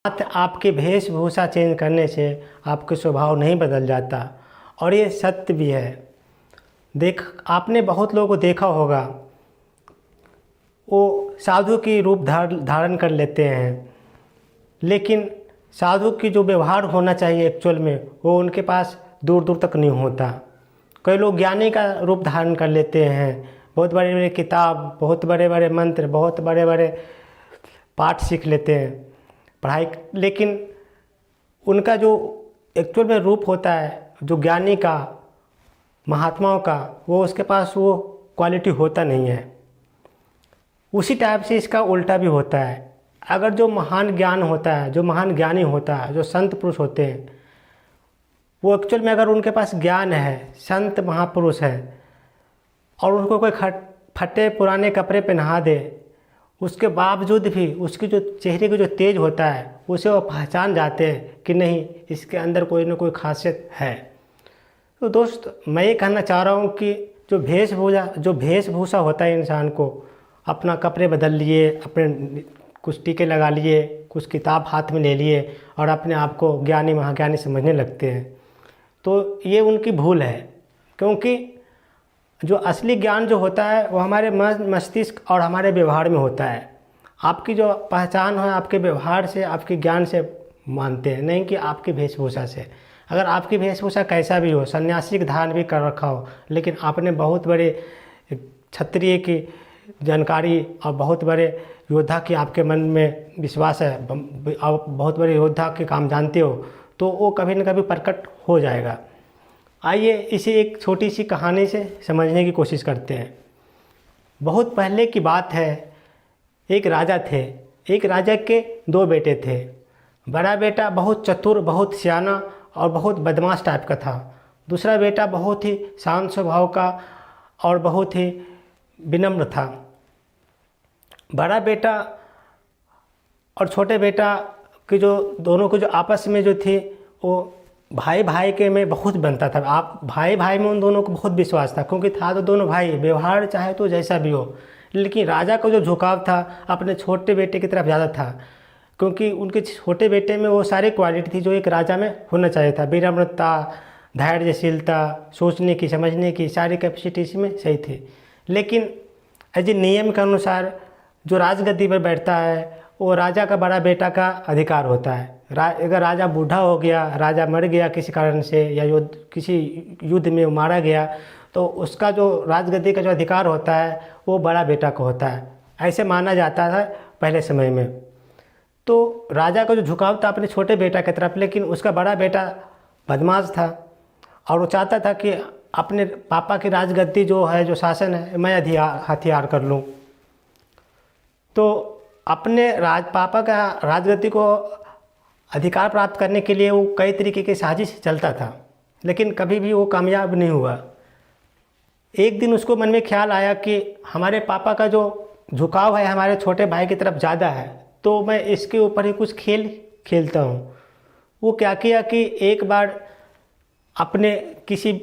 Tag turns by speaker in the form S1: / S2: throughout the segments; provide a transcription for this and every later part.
S1: बात आपके वेशभूषा चेंज करने से आपके स्वभाव नहीं बदल जाता। और ये सत्य भी है। आपने बहुत लोगों को देखा होगा, वो साधु की रूप धारण कर लेते हैं, लेकिन साधु की जो व्यवहार होना चाहिए एक्चुअल में वो उनके पास दूर दूर तक नहीं होता। कई लोग ज्ञानी का रूप धारण कर लेते हैं, बहुत बड़े बड़े किताब, बहुत बड़े बड़े मंत्र, बहुत बड़े बड़े पाठ सीख लेते हैं, पढ़ाई, लेकिन उनका जो एक्चुअल में रूप होता है, जो ज्ञानी का, महात्माओं का, वो उसके पास वो क्वालिटी होता नहीं है। उसी टाइप से इसका उल्टा भी होता है। अगर जो महान ज्ञान होता है, जो महान ज्ञानी होता है, जो संत पुरुष होते हैं, वो एक्चुअल में अगर उनके पास ज्ञान है, संत महापुरुष है, और उनको कोई फटे पुराने कपड़े पहना दे, उसके बावजूद भी उसकी जो चेहरे का जो तेज होता है उसे वो पहचान जाते हैं कि नहीं, इसके अंदर कोई ना कोई खासियत है। तो दोस्त, मैं ये कहना चाह रहा हूँ कि जो वेशभूषा होता है इंसान को, अपना कपड़े बदल लिए, अपने कुछ टीके लगा लिए, कुछ किताब हाथ में ले लिए और अपने आप को ज्ञानी महाज्ञानी समझने लगते हैं, तो ये उनकी भूल है। क्योंकि जो असली ज्ञान जो होता है वो हमारे मस्तिष्क और हमारे व्यवहार में होता है। आपकी जो पहचान है आपके व्यवहार से, आपके ज्ञान से मानते हैं, नहीं कि आपकी वेशभूषा से। अगर आपकी वेशभूषा कैसा भी हो, सन्यासी का धारण भी कर रखा हो, लेकिन आपने बहुत बड़े क्षत्रिय की जानकारी और बहुत बड़े योद्धा की आपके मन में विश्वास है, आप बहुत बड़े योद्धा के काम जानते हो, तो वो कभी न कभी प्रकट हो जाएगा। आइए इसे एक छोटी सी कहानी से समझने की कोशिश करते हैं। बहुत पहले की बात है, एक राजा थे। एक राजा के दो बेटे थे। बड़ा बेटा बहुत चतुर, बहुत सियाना और बहुत बदमाश टाइप का था। दूसरा बेटा बहुत ही शांत स्वभाव का और बहुत ही विनम्र था। बड़ा बेटा और छोटे बेटा के जो दोनों को जो आपस में जो थे, वो भाई भाई के में बहुत बनता था। आप भाई भाई में उन दोनों को बहुत विश्वास था, क्योंकि था तो दोनों भाई, व्यवहार चाहे तो जैसा भी हो। लेकिन राजा का जो झुकाव था अपने छोटे बेटे की तरफ ज़्यादा था, क्योंकि उनके छोटे बेटे में वो सारी क्वालिटी थी जो एक राजा में होना चाहिए था। विनम्रता, धैर्यशीलता, सोचने की, समझने की सारी कैपेसिटी इसमें सही थी। लेकिन एज नियम के अनुसार जो राजगद्दी पर बैठता है वो राजा का बड़ा बेटा का अधिकार होता है। अगर राजा बूढ़ा हो गया, राजा मर गया किसी कारण से, या किसी युद्ध में मारा गया, तो उसका जो राजगद्दी का जो अधिकार होता है वो बड़ा बेटा को होता है। ऐसे माना जाता था पहले समय में। तो राजा का जो झुकाव था अपने छोटे बेटा की तरफ, लेकिन उसका बड़ा बेटा बदमाश था और वो चाहता था कि अपने पापा की राजगद्दी जो है, जो शासन है, मैं हथियार कर लूँ। तो अपने पापा का राजगद्दी को अधिकार प्राप्त करने के लिए वो कई तरीके की साजिश चलता था, लेकिन कभी भी वो कामयाब नहीं हुआ। एक दिन उसको मन में ख्याल आया कि हमारे पापा का जो झुकाव है हमारे छोटे भाई की तरफ ज़्यादा है, तो मैं इसके ऊपर ही कुछ खेल खेलता हूँ। वो क्या किया कि एक बार अपने किसी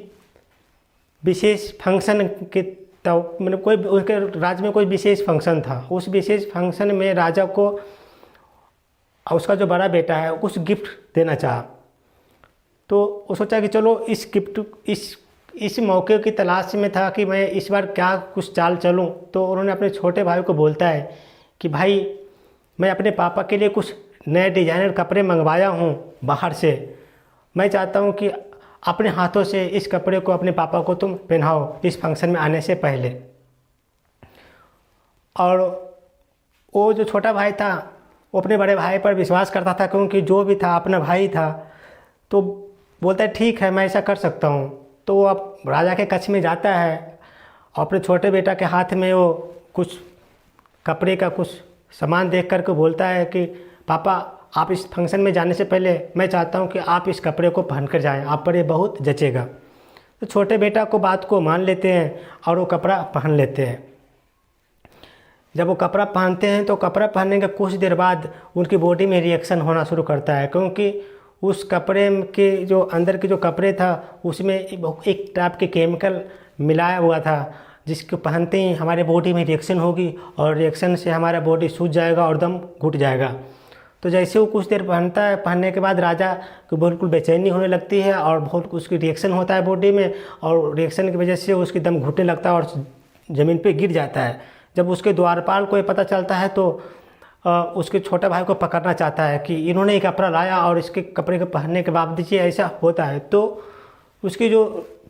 S1: विशेष फंक्शन के, तो मतलब कोई उनके राज्य में कोई विशेष फंक्शन था, उस विशेष फंक्शन में राजा को उसका जो बड़ा बेटा है कुछ गिफ्ट देना चाहा। तो वो सोचा कि चलो इस मौके की तलाश में था कि मैं इस बार क्या कुछ चाल चलूं। तो उन्होंने अपने छोटे भाई को बोलता है कि भाई, मैं अपने पापा के लिए कुछ नए डिजाइनर कपड़े मंगवाया हूं बाहर से, मैं चाहता हूं कि अपने हाथों से इस कपड़े को अपने पापा को तुम पहनाओ इस फंक्शन में आने से पहले। और वो जो छोटा भाई था वो अपने बड़े भाई पर विश्वास करता था, क्योंकि जो भी था अपना भाई था। तो बोलता है ठीक है, मैं ऐसा कर सकता हूँ। तो वो अब राजा के कक्ष में जाता है और अपने छोटे बेटा के हाथ में वो कुछ कपड़े का कुछ सामान देख करके बोलता है कि पापा, आप इस फंक्शन में जाने से पहले मैं चाहता हूँ कि आप इस कपड़े को पहन कर जाएँ, आप पर ये बहुत जचेगा। तो छोटे बेटा को बात को मान लेते हैं और वो कपड़ा पहन लेते हैं। जब वो कपड़ा पहनते हैं तो कपड़ा पहनने के कुछ देर बाद उनकी बॉडी में रिएक्शन होना शुरू करता है, क्योंकि उस कपड़े के जो अंदर के जो कपड़े था उसमें एक टाइप के केमिकल मिलाया हुआ था, जिसको पहनते ही हमारे बॉडी में रिएक्शन होगी और रिएक्शन से हमारा बॉडी सूज जाएगा और दम घुट जाएगा। तो जैसे वो कुछ देर पहनता है, पहनने के बाद राजा को बिल्कुल बेचैनी होने लगती है और बहुत उसकी रिएक्शन होता है बॉडी में, और रिएक्शन की वजह से उसकी दम घुटने लगता है और ज़मीन पे गिर जाता है। जब उसके द्वारपाल को ये पता चलता है तो उसके छोटे भाई को पकड़ना चाहता है कि इन्होंने एक कपड़ा लाया और इसके कपड़े को पहनने के बावजूद ये ऐसा होता है। तो उसकी जो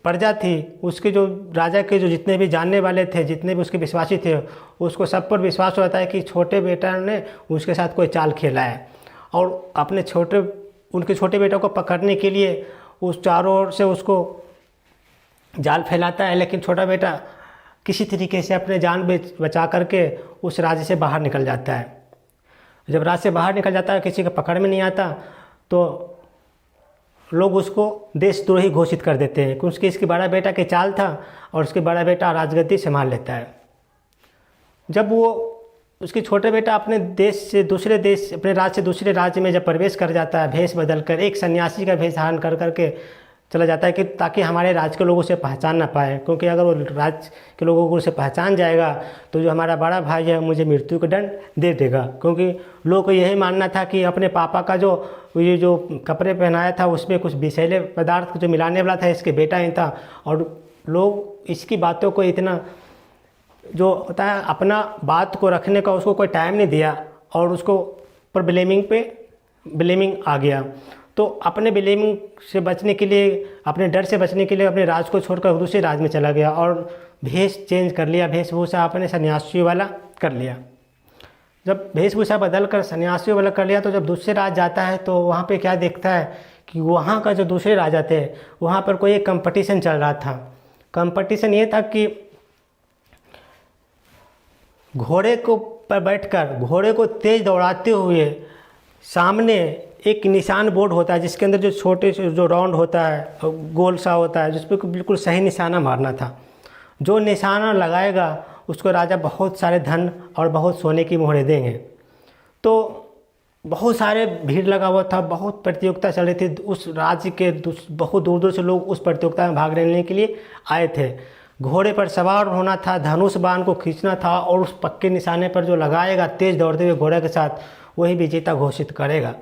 S1: प्रजा थी, उसके जो राजा के जो जितने भी जानने वाले थे, जितने भी उसके विश्वासी थे, उसको सब पर विश्वास होता है कि छोटे बेटा ने उसके साथ कोई चाल खेला है, और अपने उनके छोटे बेटा को पकड़ने के लिए उस चारों ओर से उसको जाल फैलाता है। लेकिन छोटा बेटा किसी तरीके से अपने जान बचा करके उस राज्य से बाहर निकल जाता है। जब राज्य से बाहर निकल जाता है, किसी के पकड़ में नहीं आता, तो लोग उसको देशद्रोही घोषित कर देते हैं, क्योंकि इसके बड़ा बेटा के चाल था और उसके बड़ा बेटा राजगद्दी संभाल लेता है। जब वो उसके छोटे बेटा अपने देश से दूसरे देश, अपने राज्य से दूसरे राज्य में जब प्रवेश कर जाता है, भेष बदल कर एक सन्यासी का भेष धारण कर करके चला जाता है कि ताकि हमारे राज्य के लोग उसे पहचान ना पाए, क्योंकि अगर वो राज्य के लोगों को उसे पहचान जाएगा तो जो हमारा बड़ा भाई है मुझे मृत्यु का दंड दे देगा। क्योंकि लोगों को यही मानना था कि अपने पापा का ये जो कपड़े पहनाया था उसमें कुछ विषैले पदार्थ जो मिलाने वाला था इसके बेटा ही था, और लोग इसकी बातों को इतना जो होता है अपना बात को रखने का उसको कोई टाइम नहीं दिया, और उसको पर ब्लेमिंग आ गया। तो अपने ब्लेमिंग से बचने के लिए, अपने डर से बचने के लिए अपने राज को छोड़कर दूसरे राज्य में चला गया और भेष चेंज कर लिया, वेशभूषा अपने सन्यासी वाला कर लिया। जब वेशभूषा बदल कर सन्यासी वाला कर लिया तो जब दूसरे राज्य जाता है तो वहाँ पे क्या देखता है कि वहाँ का जो दूसरे राजा थे वहाँ पर कोई एक कंपटीशन चल रहा था। कंपटीशन ये था कि घोड़े को पर बैठकर घोड़े को तेज दौड़ाते हुए सामने एक निशान बोर्ड होता है जिसके अंदर जो छोटे से जो राउंड होता है, गोल सा होता है, जिस पर बिल्कुल सही निशाना मारना था। जो निशाना लगाएगा उसको राजा बहुत सारे धन और बहुत सोने की मोहरें देंगे। तो बहुत सारे भीड़ लगा हुआ था, बहुत प्रतियोगिता चल रही थी। उस राज्य के बहुत दूर दूर से लोग उस प्रतियोगिता में भाग लेने के लिए आए थे। घोड़े पर सवार होना था, धनुष बाण को खींचना था, और उस पक्के निशाने पर जो लगाएगा तेज दौड़ते हुए घोड़े के साथ, वही विजेता घोषित करेगा।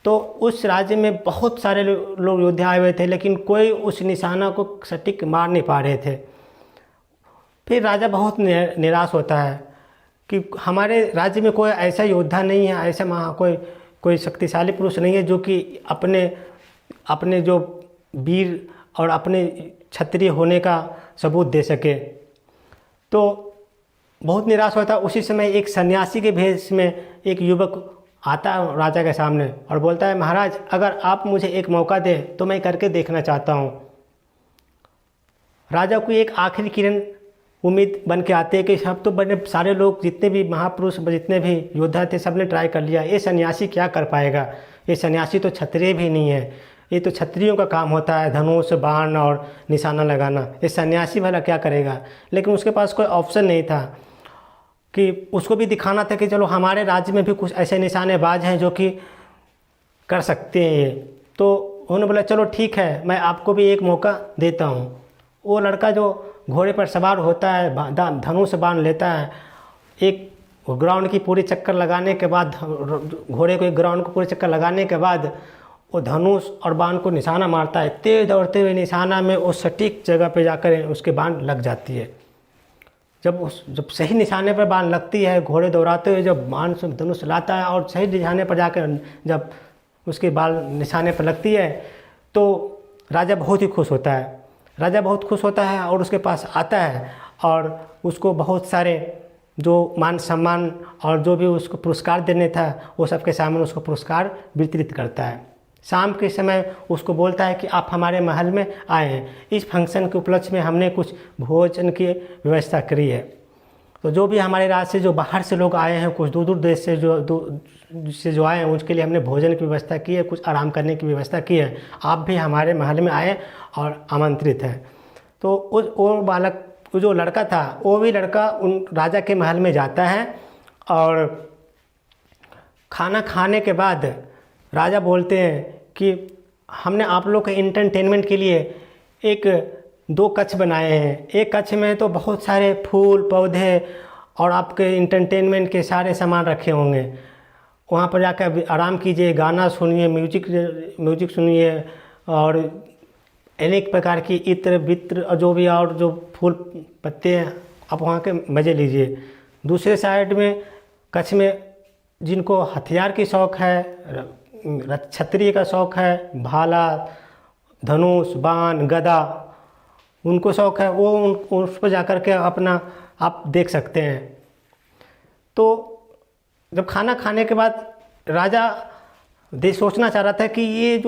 S1: तो उस राज्य में बहुत सारे लोग योद्धा आए हुए थे, लेकिन कोई उस निशाना को सटीक मार नहीं पा रहे थे। फिर राजा बहुत निराश होता है कि हमारे राज्य में कोई ऐसा योद्धा नहीं है, ऐसा कोई शक्तिशाली पुरुष नहीं है जो कि अपने जो वीर और अपने क्षत्रिय होने का सबूत दे सके। तो बहुत निराश होता है। उसी समय एक सन्यासी के भेष में एक युवक आता है राजा के सामने और बोलता है, महाराज अगर आप मुझे एक मौका दें तो मैं करके देखना चाहता हूँ। राजा को एक आखिरी किरण उम्मीद बन के आते हैं कि सब तो बड़े सारे लोग, जितने भी महापुरुष, जितने भी योद्धा थे, सब ने ट्राई कर लिया, ये सन्यासी क्या कर पाएगा, ये सन्यासी तो क्षत्रिय भी नहीं है, ये तो क्षत्रियों का काम होता है धनुष बाण और निशाना लगाना, ये सन्यासी भला क्या करेगा। लेकिन उसके पास कोई ऑप्शन नहीं था कि उसको भी दिखाना था कि चलो हमारे राज्य में भी कुछ ऐसे निशानेबाज हैं जो कि कर सकते हैं ये। तो उन्होंने बोला चलो ठीक है, मैं आपको भी एक मौका देता हूँ। वो लड़का जो घोड़े पर सवार होता है, धनुष बाण लेता है, एक ग्राउंड की पूरी चक्कर लगाने के बाद, घोड़े को एक ग्राउंड को पूरे चक्कर लगाने के बाद वो धनुष और बाण को निशाना मारता है। तेज दौड़ते हुए निशाना में वो सटीक जगह पे जाकर उसके बाण लग जाती है। जब सही निशाने पर बाण लगती है, घोड़े दौड़ाते हुए जब बाण से धनुष लाता है और सही निशाने पर जाकर जब उसके बाल निशाने पर लगती है तो राजा बहुत ही खुश होता है। राजा बहुत खुश होता है और उसके पास आता है और उसको बहुत सारे जो मान सम्मान और जो भी उसको पुरस्कार देने था वो सबके सामने उसको पुरस्कार वितरित करता है। शाम के समय उसको बोलता है कि आप हमारे महल में आए हैं, इस फंक्शन के उपलक्ष्य में हमने कुछ भोजन की व्यवस्था करी है। तो जो भी हमारे राज्य से जो बाहर से लोग आए हैं, कुछ दूर दूर देश से जो आए हैं, उसके लिए हमने भोजन की व्यवस्था की है, कुछ आराम करने की व्यवस्था की है। आप भी हमारे महल में आए और आमंत्रित हैं। तो वो जो लड़का था, वो भी लड़का उन राजा के महल में जाता है और खाना खाने के बाद राजा बोलते हैं कि हमने आप लोग के एंटरटेनमेंट के लिए एक 2 कक्ष बनाए हैं। एक कक्ष में तो बहुत सारे फूल पौधे और आपके एंटरटेनमेंट के सारे सामान रखे होंगे। वहाँ पर जाकर आराम कीजिए, गाना सुनिए, म्यूजिक सुनिए और अनेक प्रकार की इत्र वित्र और जो भी और जो फूल पत्ते हैं आप वहाँ के मज़े लीजिए। दूसरे साइड में कच्छ में जिनको हथियार की शौक़ है, क्षत्रिय का शौक़ है, भाला धनुष बाण गदा उनको शौक़ है, वो उस पर जाकर के अपना आप देख सकते हैं। तो जब खाना खाने के बाद राजा सोचना चाह रहा था कि ये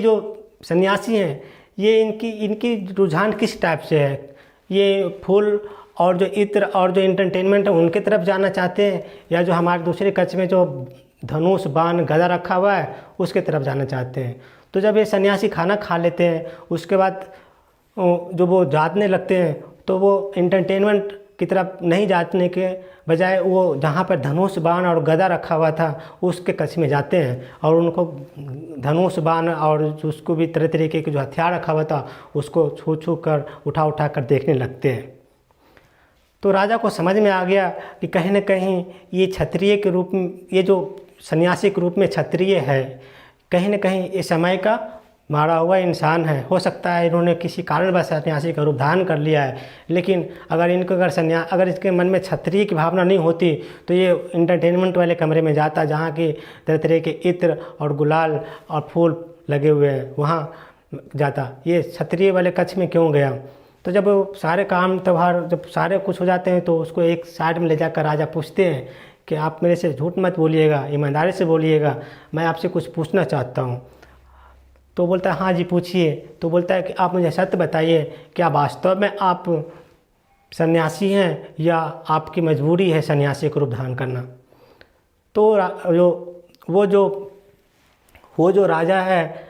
S1: जो सन्यासी हैं ये इनकी रुझान किस टाइप से है, ये फूल और जो इत्र और जो एंटरटेनमेंट है उनके तरफ जाना चाहते हैं या जो हमारे दूसरे कच्छ में जो धनुष बाण गदा रखा हुआ है उसके तरफ जाना चाहते हैं। तो जब ये सन्यासी खाना खा लेते हैं उसके बाद जो वो जाने लगते हैं तो वो एंटरटेनमेंट की तरफ नहीं जाने के बजाय वो जहाँ पर धनुष बाण और गदा रखा हुआ था उसके कच्छ में जाते हैं और उनको धनुष बाण और उसको भी तरह तरीके के जो हथियार रखा हुआ था उसको छू छू कर उठा कर देखने लगते हैं। तो राजा को समझ में आ गया कि कहीं न कहीं ये क्षत्रिय के रूप में, ये जो सन्यासी के रूप में क्षत्रिय है, कहीं न कहीं ये समय का मारा हुआ इंसान है। हो सकता है इन्होंने किसी कारणवश सन्यासी का रूप धारण कर लिया है, लेकिन अगर इसके मन में क्षत्रिय की भावना नहीं होती तो ये एंटरटेनमेंट वाले कमरे में जाता जहाँ की तरह तरह के इत्र और गुलाल और फूल लगे हुए हैं वहाँ जाता। ये क्षत्रिय वाले कच्छ में क्यों गया? तो जब सारे काम त्यौहार जब सारे कुछ हो जाते हैं तो उसको एक साइड में ले जाकर राजा पूछते हैं कि आप मेरे से झूठ मत बोलिएगा, ईमानदारी से बोलिएगा, मैं आपसे कुछ पूछना चाहता हूँ। तो बोलता है हाँ जी पूछिए। तो बोलता है कि आप मुझे सत्य बताइए, क्या वास्तव में आप सन्यासी हैं या आपकी मजबूरी है सन्यासी का रूप धारण करना? तो वो जो राजा है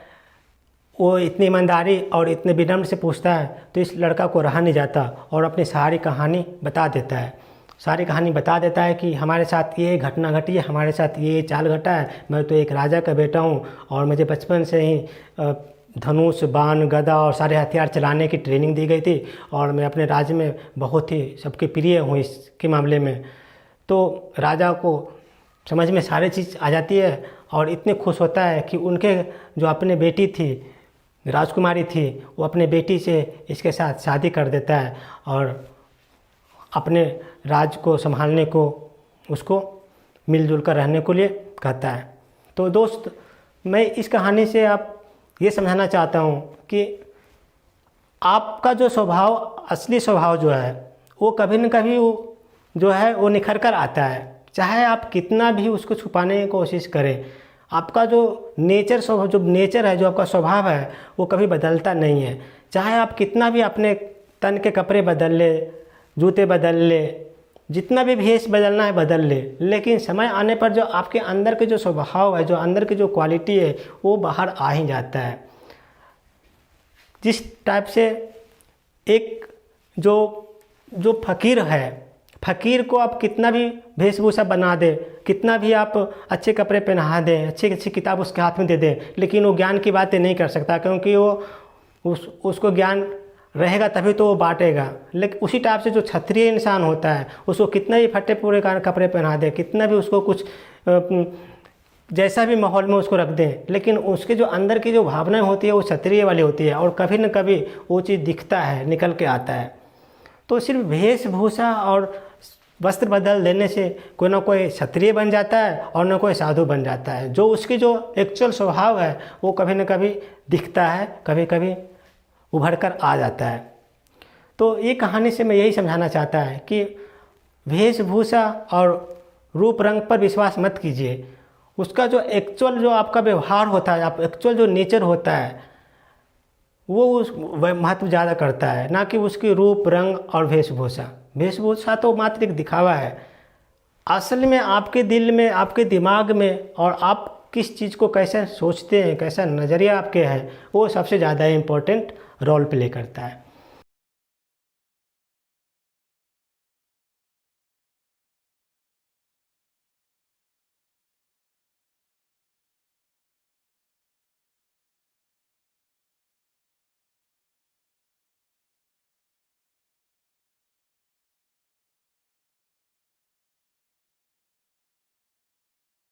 S1: वो इतनी ईमानदारी और इतने विनम्र से पूछता है तो इस लड़का को रहा नहीं जाता और अपनी सारी कहानी बता देता है। सारी कहानी बता देता है कि हमारे साथ ये घटना घटी है, हमारे साथ ये चाल घटा है, मैं तो एक राजा का बेटा हूँ और मुझे बचपन से ही धनुष बाण गदा और सारे हथियार चलाने की ट्रेनिंग दी गई थी और मैं अपने राज्य में बहुत ही सबके प्रिय हूँ इसके मामले में। तो राजा को समझ में सारी चीज़ आ जाती है और इतने खुश होता है कि उनके जो अपने बेटी थी राजकुमारी थी वो अपने बेटी से इसके साथ शादी कर देता है और अपने राज को संभालने को उसको मिलजुल कर रहने को लिए कहता है। तो दोस्त, मैं इस कहानी से आप ये समझाना चाहता हूँ कि आपका जो स्वभाव, असली स्वभाव जो है वो कभी न कभी जो है वो निखर कर आता है, चाहे आप कितना भी उसको छुपाने की कोशिश करें। आपका जो नेचर है, जो आपका स्वभाव है वो कभी बदलता नहीं है। चाहे आप कितना भी अपने तन के कपड़े बदल ले, जूते बदल ले, जितना भी भेष बदलना है बदल ले, लेकिन समय आने पर जो आपके अंदर के जो स्वभाव है, जो अंदर की जो क्वालिटी है वो बाहर आ ही जाता है। जिस टाइप से एक जो फ़कीर है, फ़कीर को आप कितना भी वेशभूषा बना दे, कितना भी आप अच्छे कपड़े पहना दें, अच्छी अच्छी किताब उसके हाथ में दे दें, लेकिन वो ज्ञान की बातें नहीं कर सकता, क्योंकि वो उसको ज्ञान रहेगा तभी तो वो बांटेगा। लेकिन उसी टाइप से जो क्षत्रिय इंसान होता है उसको कितना भी फटे पूरे कपड़े पहना दे, कितना भी उसको कुछ जैसा भी माहौल में उसको रख दें, लेकिन उसके जो अंदर की जो भावनाएं होती है वो क्षत्रिय वाली होती है और कभी न कभी वो चीज़ दिखता है, निकल के आता है। तो सिर्फ वेशभूषा और वस्त्र बदल देने से कोई ना कोई क्षत्रिय बन जाता है और ना कोई साधु बन जाता है। जो उसकी जो एक्चुअल स्वभाव है वो कभी न कभी दिखता है, कभी कभी उभर कर आ जाता है। तो ये कहानी से मैं यही समझाना चाहता है कि वेशभूषा और रूप रंग पर विश्वास मत कीजिए। उसका जो एक्चुअल जो आपका व्यवहार होता है, आप एक्चुअल जो नेचर होता है वो महत्व ज़्यादा करता है, ना कि उसकी रूप रंग और वेशभूषा। वेशभूषा तो मात्र एक दिखावा है। असल में आपके दिल में, आपके दिमाग में और आप किस चीज़ को कैसे सोचते हैं, कैसा नज़रिया आपके है, वो सबसे ज़्यादा इम्पोर्टेंट रोल प्ले करता है।